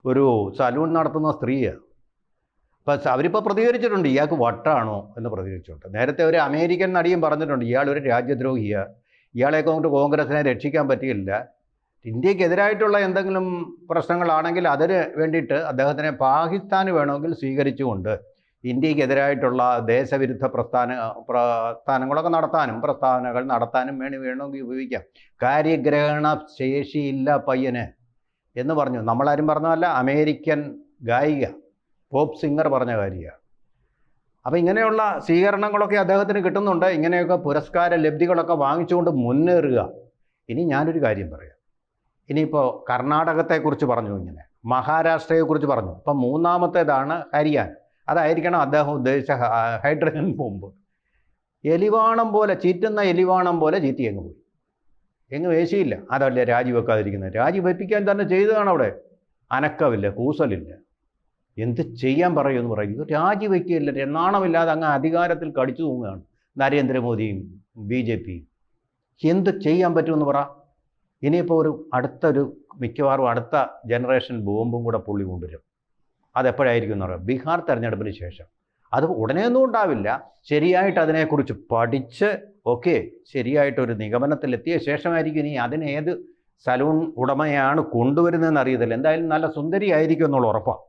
ഒരു സലൂൺ നടത്തുന്ന സ്ത്രീയാണ്. അപ്പം അവരിപ്പോൾ പ്രതികരിച്ചിട്ടുണ്ട്, ഇയാൾക്ക് വട്ടാണോ എന്ന് പ്രതികരിച്ചിട്ടുണ്ട്. നേരത്തെ ഒരു അമേരിക്കൻ നടിയും പറഞ്ഞിട്ടുണ്ട്, ഇയാളൊരു രാജ്യദ്രോഹിയാണ്, ഇയാളെ കൊണ്ട് കോൺഗ്രസിനെ രക്ഷിക്കാൻ പറ്റിയില്ല. ഇന്ത്യക്കെതിരായിട്ടുള്ള എന്തെങ്കിലും പ്രശ്നങ്ങളാണെങ്കിൽ അതിന് വേണ്ടിയിട്ട് അദ്ദേഹത്തിനെ പാകിസ്ഥാന് വേണമെങ്കിൽ സ്വീകരിച്ചുകൊണ്ട് ഇന്ത്യക്കെതിരായിട്ടുള്ള ദേശവിരുദ്ധ പ്രസ്ഥാനങ്ങളൊക്കെ പ്രസ്താവനകൾ നടത്താനും വേണമെങ്കിൽ ഉപയോഗിക്കാം. കാര്യഗ്രഹണ ശേഷിയില്ല പയ്യന് എന്ന് പറഞ്ഞു. നമ്മളാരും പറഞ്ഞതല്ല, അമേരിക്കൻ ഗായിക പോപ്പ് സിംഗർ പറഞ്ഞ കാര്യമാണ്. അപ്പോൾ ഇങ്ങനെയുള്ള സ്വീകരണങ്ങളൊക്കെ അദ്ദേഹത്തിന് കിട്ടുന്നുണ്ട്. ഇങ്ങനെയൊക്കെ പുരസ്കാര ലബ്ധികളൊക്കെ വാങ്ങിച്ചുകൊണ്ട് മുന്നേറുക. ഇനി ഞാനൊരു കാര്യം പറയാം. ഇനിയിപ്പോൾ കർണാടകത്തെക്കുറിച്ച് പറഞ്ഞു, ഇങ്ങനെ മഹാരാഷ്ട്രയെക്കുറിച്ച് പറഞ്ഞു. അപ്പം മൂന്നാമത്തേതാണ് ഹരിയാന. അതായിരിക്കണം അദ്ദേഹം ഉദ്ദേശിച്ച ഹൈഡ്രജൻ ബോംബ്. എലിവാണം പോലെ, ചീറ്റുന്ന എലിവാണം പോലെ ചീറ്റി അങ്ങ് പോയി, എങ്ങ് വേശിയില്ല. അതല്ലേ രാജിവെക്കാതിരിക്കുന്നത്? രാജിവെപ്പിക്കാൻ തന്നെ ചെയ്തതാണ്. അവിടെ അനക്കമില്ല, കൂസലില്ല. എന്ത് ചെയ്യാൻ പറയുമെന്ന് പറയും. ഇത് രാജിവെക്കുകയില്ല, നാണമില്ലാതെ അങ്ങ് അധികാരത്തിൽ കടിച്ചു തൂങ്ങുകയാണ് നരേന്ദ്രമോദിയും BJP. എന്ത് ചെയ്യാൻ പറ്റുമെന്ന് പറ. ഇനിയിപ്പോൾ മിക്കവാറും അടുത്ത ജനറേഷൻ ബോംബും കൂടെ പുള്ളി കൊണ്ടുവരും. അതെപ്പോഴായിരിക്കും എന്ന് പറയാം? ബീഹാർ തെരഞ്ഞെടുപ്പിന് ശേഷം. അത് ഉടനെയൊന്നും ഉണ്ടാവില്ല. ശരിയായിട്ട് അതിനെക്കുറിച്ച് പഠിച്ച് ശരിയായിട്ടൊരു നിഗമനത്തിലെത്തിയ ശേഷമായിരിക്കും ഇനി അതിനേത് സലൂൺ ഉടമയാണ് കൊണ്ടുവരുന്നതെന്ന് അറിയത്തില്ല. എന്തായാലും നല്ല സുന്ദരിയായിരിക്കും എന്നുള്ള ഉറപ്പാണ്.